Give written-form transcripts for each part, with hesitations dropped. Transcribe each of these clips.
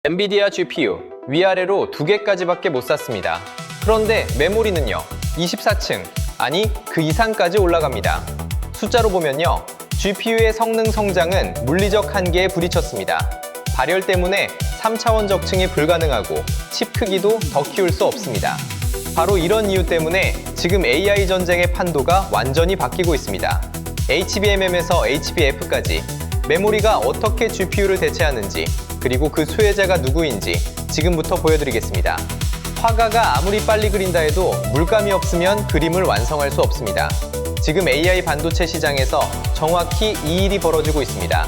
엔비디아 GPU 위아래로 2개까지밖에 못 샀습니다. 그런데 메모리는요 24층, 아니 그 이상까지 올라갑니다. 숫자로 보면요 GPU의 성능 성장은 물리적 한계에 부딪혔습니다. 발열 때문에 3차원 적층이 불가능하고 칩 크기도 더 키울 수 없습니다. 바로 이런 이유 때문에 지금 AI 전쟁의 판도가 완전히 바뀌고 있습니다. HBM에서 HBF까지 메모리가 어떻게 GPU를 대체하는지, 그리고 그 수혜자가 누구인지 지금부터 보여드리겠습니다. 화가가 아무리 빨리 그린다 해도 물감이 없으면 그림을 완성할 수 없습니다. 지금 AI 반도체 시장에서 정확히 이 일이 벌어지고 있습니다.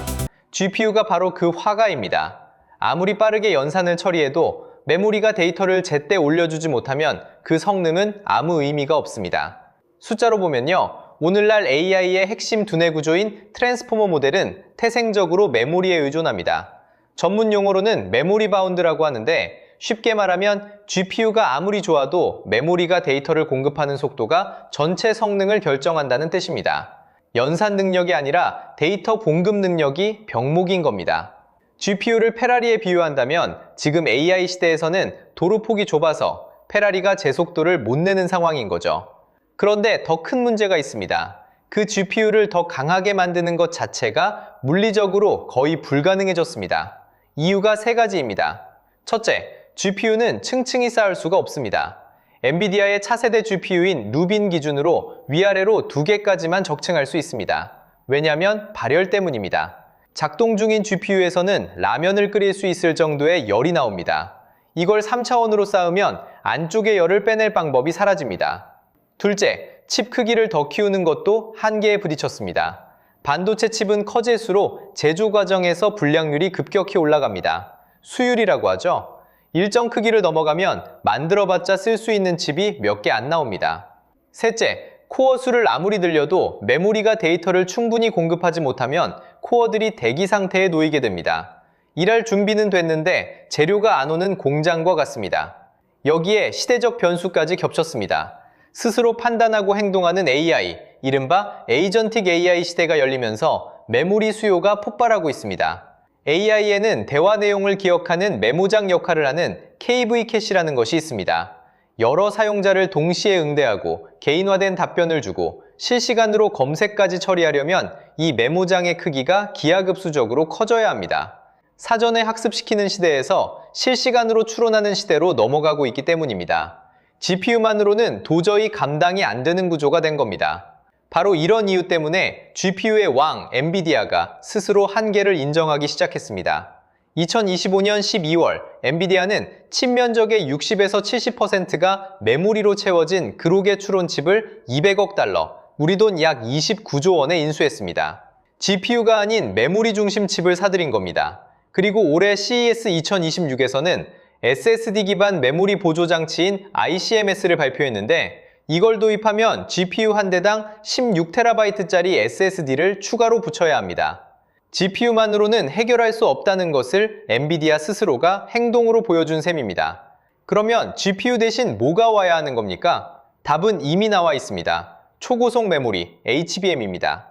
GPU가 바로 그 화가입니다. 아무리 빠르게 연산을 처리해도 메모리가 데이터를 제때 올려주지 못하면 그 성능은 아무 의미가 없습니다. 숫자로 보면요, 오늘날 AI의 핵심 두뇌 구조인 트랜스포머 모델은 태생적으로 메모리에 의존합니다. 전문 용어로는 메모리 바운드라고 하는데, 쉽게 말하면 GPU가 아무리 좋아도 메모리가 데이터를 공급하는 속도가 전체 성능을 결정한다는 뜻입니다. 연산 능력이 아니라 데이터 공급 능력이 병목인 겁니다. GPU를 페라리에 비유한다면 지금 AI 시대에서는 도로폭이 좁아서 페라리가 제 속도를 못 내는 상황인 거죠. 그런데 더 큰 문제가 있습니다. 그 GPU를 더 강하게 만드는 것 자체가 물리적으로 거의 불가능해졌습니다. 이유가 3가지입니다. 첫째, GPU는 층층이 쌓을 수가 없습니다. 엔비디아의 차세대 GPU인 루빈 기준으로 위아래로 2개까지만 적층할 수 있습니다. 왜냐하면 발열 때문입니다. 작동 중인 GPU에서는 라면을 끓일 수 있을 정도의 열이 나옵니다. 이걸 3차원으로 쌓으면 안쪽의 열을 빼낼 방법이 사라집니다. 둘째, 칩 크기를 더 키우는 것도 한계에 부딪혔습니다. 반도체 칩은 커질수록 제조 과정에서 불량률이 급격히 올라갑니다. 수율이라고 하죠. 일정 크기를 넘어가면 만들어봤자 쓸 수 있는 칩이 몇 개 안 나옵니다. 셋째, 코어 수를 아무리 늘려도 메모리가 데이터를 충분히 공급하지 못하면 코어들이 대기 상태에 놓이게 됩니다. 일할 준비는 됐는데 재료가 안 오는 공장과 같습니다. 여기에 시대적 변수까지 겹쳤습니다. 스스로 판단하고 행동하는 AI, 이른바 에이전틱 AI 시대가 열리면서 메모리 수요가 폭발하고 있습니다. AI에는 대화 내용을 기억하는 메모장 역할을 하는 KV 캐시라는 것이 있습니다. 여러 사용자를 동시에 응대하고 개인화된 답변을 주고 실시간으로 검색까지 처리하려면 이 메모장의 크기가 기하급수적으로 커져야 합니다. 사전에 학습시키는 시대에서 실시간으로 추론하는 시대로 넘어가고 있기 때문입니다. GPU만으로는 도저히 감당이 안 되는 구조가 된 겁니다. 바로 이런 이유 때문에 GPU의 왕 엔비디아가 스스로 한계를 인정하기 시작했습니다. 2025년 12월 엔비디아는 칩 면적의 60에서 70%가 메모리로 채워진 그로게 추론칩을 200억 달러, 우리 돈 약 29조 원에 인수했습니다. GPU가 아닌 메모리 중심 칩을 사들인 겁니다. 그리고 올해 CES 2026에서는 SSD 기반 메모리 보조 장치인 ICMS를 발표했는데, 이걸 도입하면 GPU 한 대당 16TB짜리 SSD를 추가로 붙여야 합니다. GPU만으로는 해결할 수 없다는 것을 엔비디아 스스로가 행동으로 보여준 셈입니다. 그러면 GPU 대신 뭐가 와야 하는 겁니까? 답은 이미 나와 있습니다. 초고속 메모리, HBM입니다.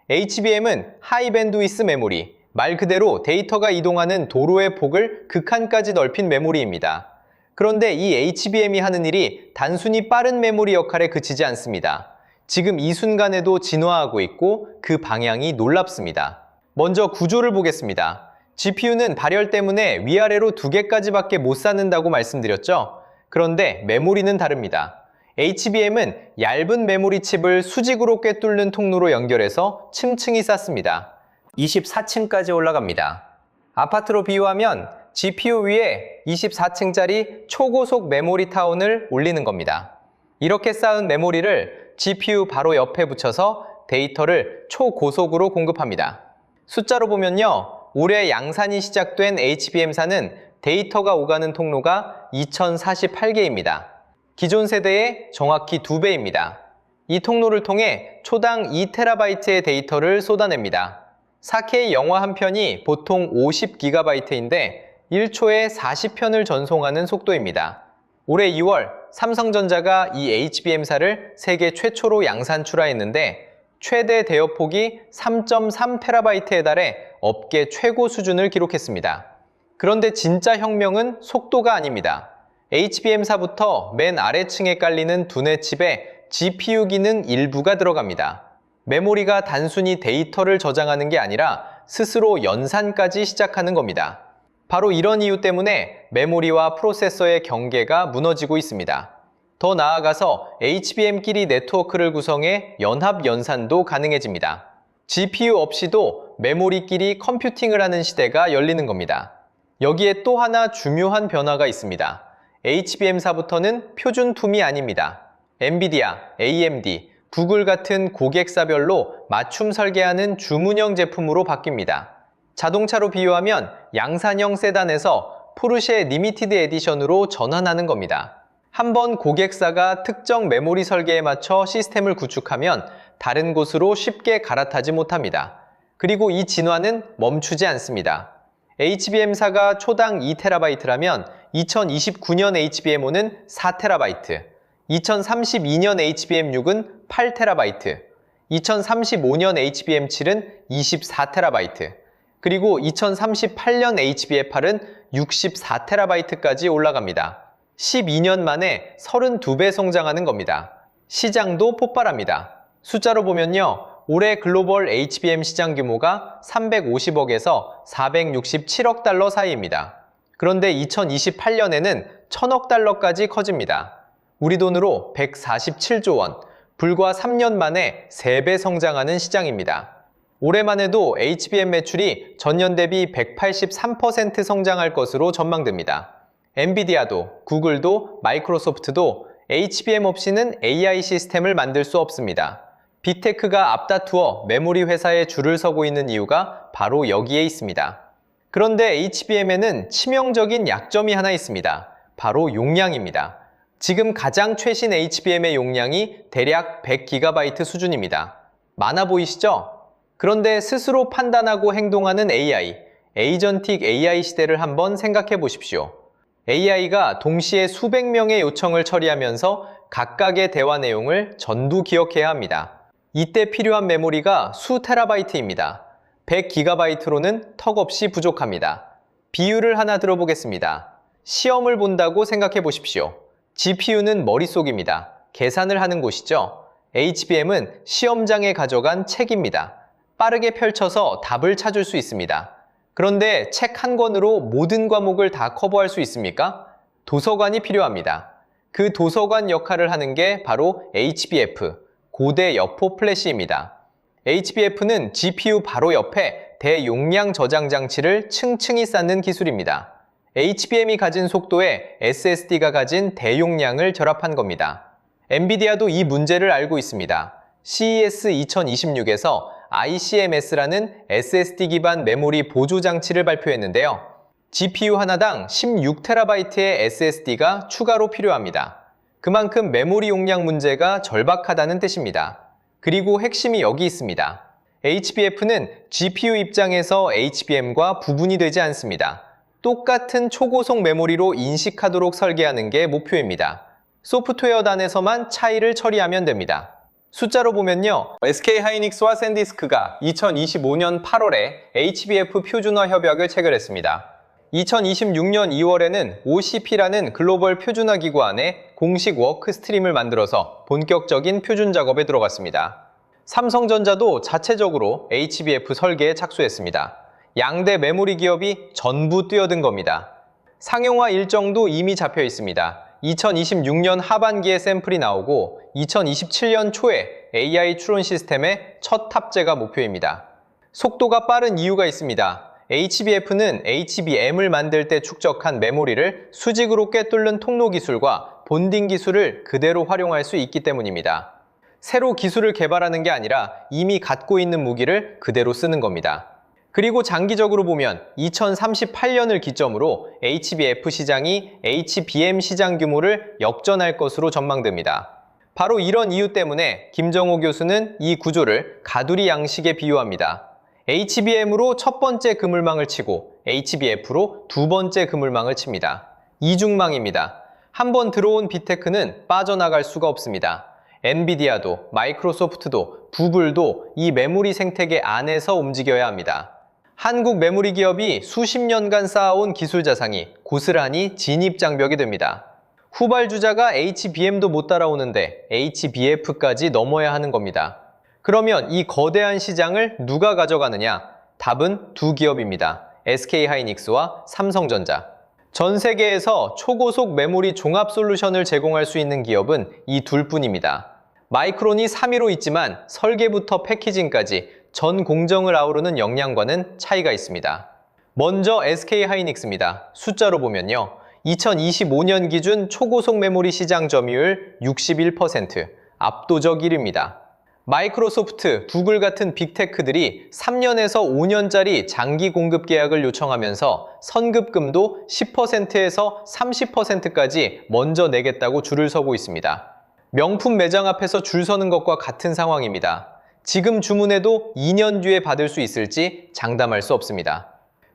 HBM은 하이 밴드위스 메모리, 말 그대로 데이터가 이동하는 도로의 폭을 극한까지 넓힌 메모리입니다. 그런데 이 HBM이 하는 일이 단순히 빠른 메모리 역할에 그치지 않습니다. 지금 이 순간에도 진화하고 있고 그 방향이 놀랍습니다. 먼저 구조를 보겠습니다. GPU는 발열 때문에 위아래로 2개까지밖에 못 쌓는다고 말씀드렸죠? 그런데 메모리는 다릅니다. HBM은 얇은 메모리 칩을 수직으로 꿰뚫는 통로로 연결해서 층층이 쌓습니다. 24층까지 올라갑니다. 아파트로 비유하면 GPU 위에 24층짜리 초고속 메모리 타운을 올리는 겁니다. 이렇게 쌓은 메모리를 GPU 바로 옆에 붙여서 데이터를 초고속으로 공급합니다. 숫자로 보면요, 올해 양산이 시작된 HBM사는 데이터가 오가는 통로가 2048개입니다. 기존 세대의 정확히 2배입니다. 이 통로를 통해 초당 2TB의 데이터를 쏟아냅니다. 4K 영화 한 편이 보통 50GB인데 1초에 40편을 전송하는 속도입니다. 올해 2월 삼성전자가 이 HBM사를 세계 최초로 양산 출하했는데 최대 대여폭이 3.3TB에 달해 업계 최고 수준을 기록했습니다. 그런데 진짜 혁명은 속도가 아닙니다. HBM사부터 맨 아래층에 깔리는 두뇌 칩에 GPU 기능 일부가 들어갑니다. 메모리가 단순히 데이터를 저장하는 게 아니라 스스로 연산까지 시작하는 겁니다. 바로 이런 이유 때문에 메모리와 프로세서의 경계가 무너지고 있습니다. 더 나아가서 HBM끼리 네트워크를 구성해 연합 연산도 가능해집니다. GPU 없이도 메모리끼리 컴퓨팅을 하는 시대가 열리는 겁니다. 여기에 또 하나 중요한 변화가 있습니다. HBM사부터는 표준 툼이 아닙니다. 엔비디아, AMD, 구글 같은 고객사별로 맞춤 설계하는 주문형 제품으로 바뀝니다. 자동차로 비유하면 양산형 세단에서 포르쉐 리미티드 에디션으로 전환하는 겁니다. 한번 고객사가 특정 메모리 설계에 맞춰 시스템을 구축하면 다른 곳으로 쉽게 갈아타지 못합니다. 그리고 이 진화는 멈추지 않습니다. HBM사가 초당 2TB라면 2029년 HBM5는 4TB, 2032년 HBM6은 8TB, 2035년 HBM7은 24TB, 그리고 2038년 HBM8은 64TB까지 올라갑니다. 12년 만에 32배 성장하는 겁니다. 시장도 폭발합니다. 숫자로 보면요. 올해 글로벌 HBM 시장 규모가 350억에서 467억 달러 사이입니다. 그런데 2028년에는 1000억 달러까지 커집니다. 우리 돈으로 147조 원, 불과 3년 만에 3배 성장하는 시장입니다. 올해만 해도 HBM 매출이 전년 대비 183% 성장할 것으로 전망됩니다. 엔비디아도, 구글도, 마이크로소프트도 HBM 없이는 AI 시스템을 만들 수 없습니다. 빅테크가 앞다투어 메모리 회사에 줄을 서고 있는 이유가 바로 여기에 있습니다. 그런데 HBM에는 치명적인 약점이 하나 있습니다. 바로 용량입니다. 지금 가장 최신 HBM의 용량이 대략 100GB 수준입니다. 많아 보이시죠? 그런데 스스로 판단하고 행동하는 AI, 에이전틱 AI 시대를 한번 생각해 보십시오. AI가 동시에 수백 명의 요청을 처리하면서 각각의 대화 내용을 전부 기억해야 합니다. 이때 필요한 메모리가 수 테라바이트입니다. 100GB로는 턱없이 부족합니다. 비유를 하나 들어보겠습니다. 시험을 본다고 생각해 보십시오. GPU는 머릿속입니다. 계산을 하는 곳이죠. HBM은 시험장에 가져간 책입니다. 빠르게 펼쳐서 답을 찾을 수 있습니다. 그런데 책 한 권으로 모든 과목을 다 커버할 수 있습니까? 도서관이 필요합니다. 그 도서관 역할을 하는 게 바로 HBF, 고대 여포 플래시입니다. HBF는 GPU 바로 옆에 대용량 저장 장치를 층층이 쌓는 기술입니다. HBM이 가진 속도에 SSD가 가진 대용량을 결합한 겁니다. 엔비디아도 이 문제를 알고 있습니다. CES 2026에서 ICMS라는 SSD 기반 메모리 보조 장치를 발표했는데요. GPU 하나당 16TB의 SSD가 추가로 필요합니다. 그만큼 메모리 용량 문제가 절박하다는 뜻입니다. 그리고 핵심이 여기 있습니다. HBF는 GPU 입장에서 HBM과 구분이 되지 않습니다. 똑같은 초고속 메모리로 인식하도록 설계하는 게 목표입니다. 소프트웨어 단에서만 차이를 처리하면 됩니다. 숫자로 보면요. SK하이닉스와 샌디스크가 2025년 8월에 HBF 표준화 협약을 체결했습니다. 2026년 2월에는 OCP라는 글로벌 표준화 기구 안에 공식 워크 스트림을 만들어서 본격적인 표준 작업에 들어갔습니다. 삼성전자도 자체적으로 HBF 설계에 착수했습니다. 양대 메모리 기업이 전부 뛰어든 겁니다. 상용화 일정도 이미 잡혀 있습니다. 2026년 하반기에 샘플이 나오고 2027년 초에 AI 추론 시스템의 첫 탑재가 목표입니다. 속도가 빠른 이유가 있습니다. HBF는 HBM을 만들 때 축적한 메모리를 수직으로 꿰뚫는 통로 기술과 본딩 기술을 그대로 활용할 수 있기 때문입니다. 새로 기술을 개발하는 게 아니라 이미 갖고 있는 무기를 그대로 쓰는 겁니다. 그리고 장기적으로 보면 2038년을 기점으로 HBF 시장이 HBM 시장 규모를 역전할 것으로 전망됩니다. 바로 이런 이유 때문에 김정호 교수는 이 구조를 가두리 양식에 비유합니다. HBM으로 첫 번째 그물망을 치고 HBF로 두 번째 그물망을 칩니다. 이중망입니다. 한번 들어온 빅테크는 빠져나갈 수가 없습니다. 엔비디아도, 마이크로소프트도, 구글도 이 메모리 생태계 안에서 움직여야 합니다. 한국 메모리 기업이 수십 년간 쌓아온 기술 자산이 고스란히 진입장벽이 됩니다. 후발주자가 HBM도 못 따라오는데 HBF까지 넘어야 하는 겁니다. 그러면 이 거대한 시장을 누가 가져가느냐? 답은 두 기업입니다. SK하이닉스와 삼성전자. 전 세계에서 초고속 메모리 종합 솔루션을 제공할 수 있는 기업은 이 둘뿐입니다. 마이크론이 3위로 있지만 설계부터 패키징까지 전 공정을 아우르는 역량과는 차이가 있습니다. 먼저 SK하이닉스입니다. 숫자로 보면요. 2025년 기준 초고속 메모리 시장 점유율 61%, 압도적 1위입니다. 마이크로소프트, 구글 같은 빅테크들이 3년에서 5년짜리 장기 공급 계약을 요청하면서 선급금도 10%에서 30%까지 먼저 내겠다고 줄을 서고 있습니다. 명품 매장 앞에서 줄 서는 것과 같은 상황입니다. 지금 주문해도 2년 뒤에 받을 수 있을지 장담할 수 없습니다.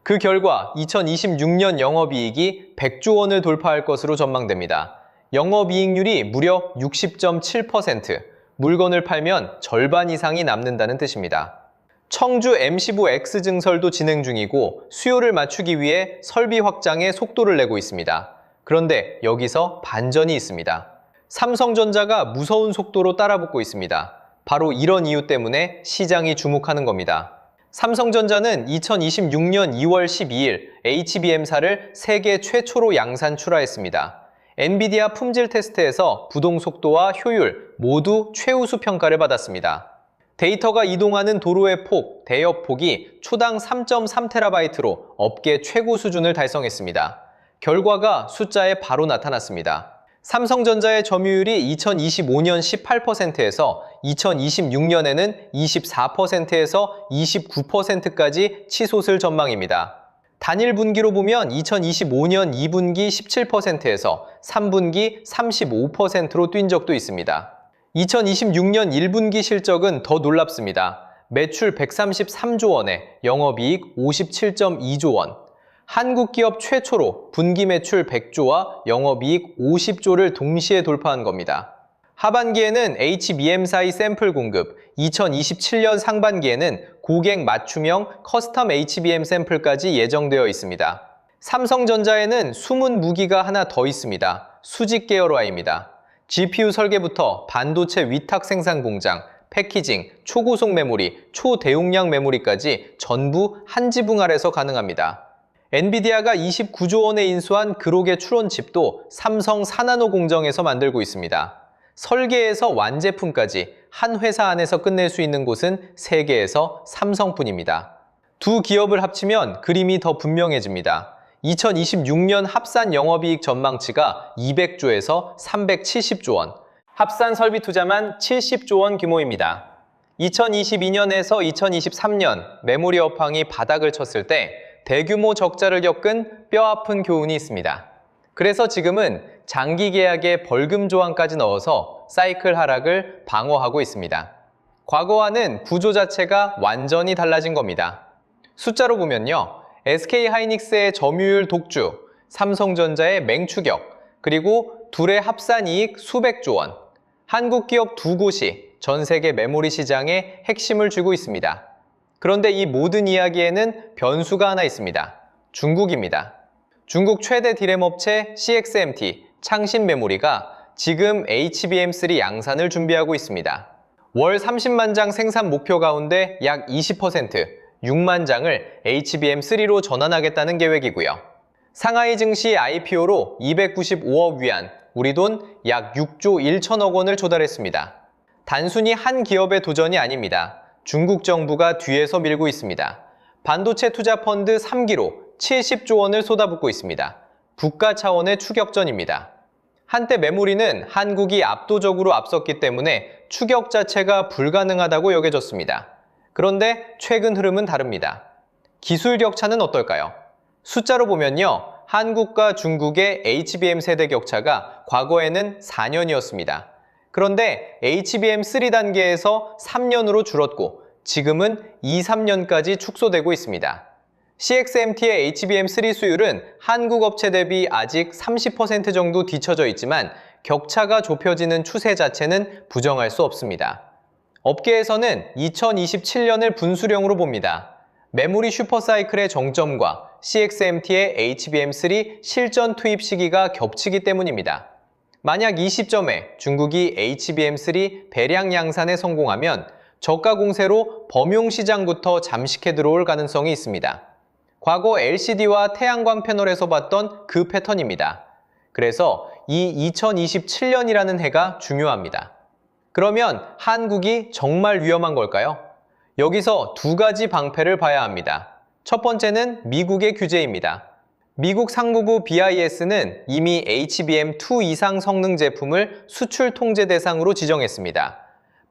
그 결과 2026년 영업이익이 100조 원을 돌파할 것으로 전망됩니다. 영업이익률이 무려 60.7%, 물건을 팔면 절반 이상이 남는다는 뜻입니다. 청주 M15 X 증설도 진행 중이고 수요를 맞추기 위해 설비 확장에 속도를 내고 있습니다. 그런데 여기서 반전이 있습니다. 삼성전자가 무서운 속도로 따라붙고 있습니다. 바로 이런 이유 때문에 시장이 주목하는 겁니다. 삼성전자는 2026년 2월 12일 HBM사를 세계 최초로 양산 출하했습니다. 엔비디아 품질 테스트에서 부동 속도와 효율 모두 최우수 평가를 받았습니다. 데이터가 이동하는 도로의 폭, 대역폭이 초당 3.3TB로 업계 최고 수준을 달성했습니다. 결과가 숫자에 바로 나타났습니다. 삼성전자의 점유율이 2025년 18%에서 2026년에는 24%에서 29%까지 치솟을 전망입니다. 단일 분기로 보면 2025년 2분기 17%에서 3분기 35%로 뛴 적도 있습니다. 2026년 1분기 실적은 더 놀랍습니다. 매출 133조 원에 영업이익 57.2조 원. 한국 기업 최초로 분기 매출 100조와 영업이익 50조를 동시에 돌파한 겁니다. 하반기에는 HBM사의 샘플 공급, 2027년 상반기에는 고객 맞춤형 커스텀 HBM 샘플까지 예정되어 있습니다. 삼성전자에는 숨은 무기가 하나 더 있습니다. 수직 계열화입니다. GPU 설계부터 반도체 위탁 생산 공장, 패키징, 초고속 메모리, 초대용량 메모리까지 전부 한 지붕 아래서 가능합니다. 엔비디아가 29조 원에 인수한 그록의 추론칩도 삼성 4나노 공정에서 만들고 있습니다. 설계에서 완제품까지 한 회사 안에서 끝낼 수 있는 곳은 세계에서 삼성뿐입니다. 두 기업을 합치면 그림이 더 분명해집니다. 2026년 합산 영업이익 전망치가 200조에서 370조 원, 합산 설비 투자만 70조 원 규모입니다. 2022년에서 2023년 메모리 업황이 바닥을 쳤을 때 대규모 적자를 겪은 뼈아픈 교훈이 있습니다. 그래서 지금은 장기 계약에 벌금 조항까지 넣어서 사이클 하락을 방어하고 있습니다. 과거와는 구조 자체가 완전히 달라진 겁니다. 숫자로 보면요. SK하이닉스의 점유율 독주, 삼성전자의 맹추격, 그리고 둘의 합산이익 수백조 원. 한국 기업 두 곳이 전 세계 메모리 시장에 핵심을 쥐고 있습니다. 그런데 이 모든 이야기에는 변수가 하나 있습니다. 중국입니다. 중국 최대 디램 업체 CXMT, 창신메모리가 지금 HBM3 양산을 준비하고 있습니다. 월 30만 장 생산 목표 가운데 약 20%, 6만 장을 HBM3로 전환하겠다는 계획이고요. 상하이 증시 IPO로 295억 위안, 우리 돈 약 6조 1천억 원을 조달했습니다. 단순히 한 기업의 도전이 아닙니다. 중국 정부가 뒤에서 밀고 있습니다. 반도체 투자 펀드 3기로 70조 원을 쏟아붓고 있습니다. 국가 차원의 추격전입니다. 한때 메모리는 한국이 압도적으로 앞섰기 때문에 추격 자체가 불가능하다고 여겨졌습니다. 그런데 최근 흐름은 다릅니다. 기술 격차는 어떨까요? 숫자로 보면요. 한국과 중국의 HBM 세대 격차가 과거에는 4년이었습니다. 그런데 HBM3 단계에서 3년으로 줄었고 지금은 2, 3년까지 축소되고 있습니다. CXMT의 HBM3 수율은 한국 업체 대비 아직 30% 정도 뒤처져 있지만 격차가 좁혀지는 추세 자체는 부정할 수 없습니다. 업계에서는 2027년을 분수령으로 봅니다. 메모리 슈퍼사이클의 정점과 CXMT의 HBM3 실전 투입 시기가 겹치기 때문입니다. 만약 이 시점에 중국이 HBM3 배량 양산에 성공하면 저가 공세로 범용 시장부터 잠식해 들어올 가능성이 있습니다. 과거 LCD와 태양광 패널에서 봤던 그 패턴입니다. 그래서 이 2027년이라는 해가 중요합니다. 그러면 한국이 정말 위험한 걸까요? 여기서 두 가지 방패를 봐야 합니다. 첫 번째는 미국의 규제입니다. 미국 상무부 BIS는 이미 HBM2 이상 성능 제품을 수출 통제 대상으로 지정했습니다.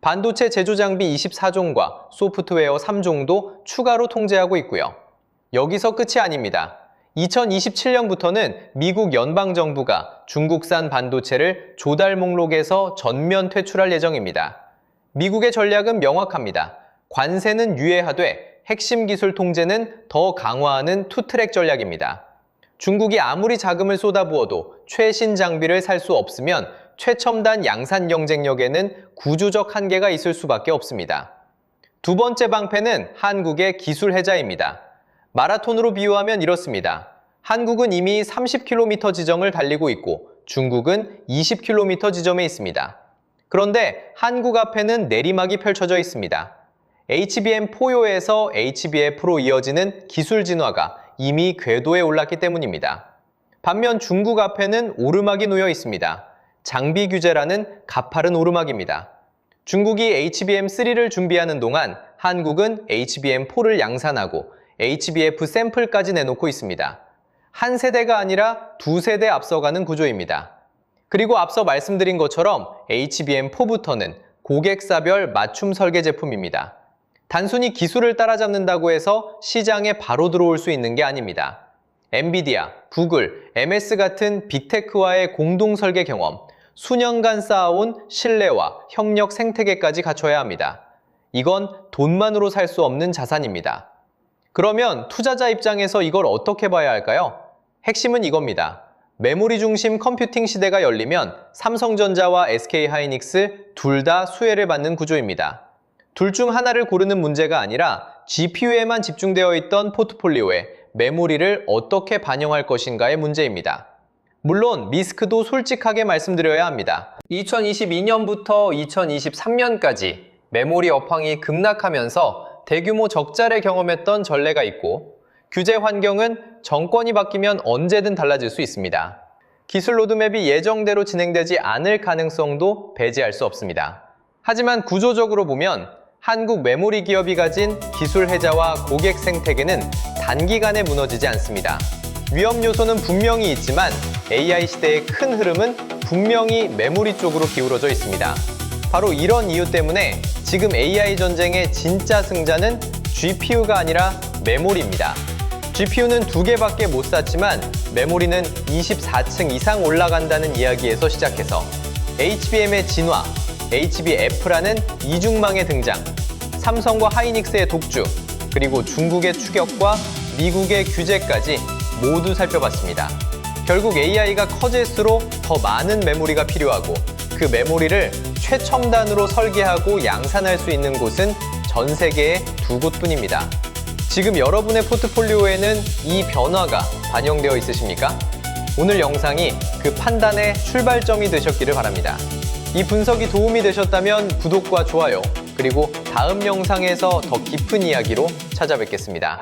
반도체 제조 장비 24종과 소프트웨어 3종도 추가로 통제하고 있고요. 여기서 끝이 아닙니다. 2027년부터는 미국 연방정부가 중국산 반도체를 조달 목록에서 전면 퇴출할 예정입니다. 미국의 전략은 명확합니다. 관세는 유예하되 핵심 기술 통제는 더 강화하는 투트랙 전략입니다. 중국이 아무리 자금을 쏟아부어도 최신 장비를 살 수 없으면 최첨단 양산 경쟁력에는 구조적 한계가 있을 수밖에 없습니다. 두 번째 방패는 한국의 기술 해자입니다. 마라톤으로 비유하면 이렇습니다. 한국은 이미 30km 지점을 달리고 있고 중국은 20km 지점에 있습니다. 그런데 한국 앞에는 내리막이 펼쳐져 있습니다. HBM4요에서 HBF로 이어지는 기술 진화가 이미 궤도에 올랐기 때문입니다. 반면 중국 앞에는 오르막이 놓여 있습니다. 장비 규제라는 가파른 오르막입니다. 중국이 HBM3를 준비하는 동안 한국은 HBM4를 양산하고 HBF 샘플까지 내놓고 있습니다. 한 세대가 아니라 두 세대 앞서가는 구조입니다. 그리고 앞서 말씀드린 것처럼 HBM4부터는 고객사별 맞춤 설계 제품입니다. 단순히 기술을 따라잡는다고 해서 시장에 바로 들어올 수 있는 게 아닙니다. 엔비디아, 구글, MS 같은 빅테크와의 공동 설계 경험, 수년간 쌓아온 신뢰와 협력 생태계까지 갖춰야 합니다. 이건 돈만으로 살 수 없는 자산입니다. 그러면 투자자 입장에서 이걸 어떻게 봐야 할까요? 핵심은 이겁니다. 메모리 중심 컴퓨팅 시대가 열리면 삼성전자와 SK하이닉스 둘 다 수혜를 받는 구조입니다. 둘 중 하나를 고르는 문제가 아니라 GPU에만 집중되어 있던 포트폴리오에 메모리를 어떻게 반영할 것인가의 문제입니다. 물론 리스크도 솔직하게 말씀드려야 합니다. 2022년부터 2023년까지 메모리 업황이 급락하면서 대규모 적자를 경험했던 전례가 있고 규제 환경은 정권이 바뀌면 언제든 달라질 수 있습니다. 기술 로드맵이 예정대로 진행되지 않을 가능성도 배제할 수 없습니다. 하지만 구조적으로 보면 한국 메모리 기업이 가진 기술 해자와 고객 생태계는 단기간에 무너지지 않습니다. 위험 요소는 분명히 있지만 AI 시대의 큰 흐름은 분명히 메모리 쪽으로 기울어져 있습니다. 바로 이런 이유 때문에 지금 AI 전쟁의 진짜 승자는 GPU가 아니라 메모리입니다. GPU는 2개밖에 못 샀지만 메모리는 24층 이상 올라간다는 이야기에서 시작해서 HBM의 진화, HBF라는 이중망의 등장, 삼성과 하이닉스의 독주, 그리고 중국의 추격과 미국의 규제까지 모두 살펴봤습니다. 결국 AI가 커질수록 더 많은 메모리가 필요하고 그 메모리를 최첨단으로 설계하고 양산할 수 있는 곳은 전 세계에 2곳뿐입니다. 지금 여러분의 포트폴리오에는 이 변화가 반영되어 있으십니까? 오늘 영상이 그 판단의 출발점이 되셨기를 바랍니다. 이 분석이 도움이 되셨다면 구독과 좋아요, 그리고 다음 영상에서 더 깊은 이야기로 찾아뵙겠습니다.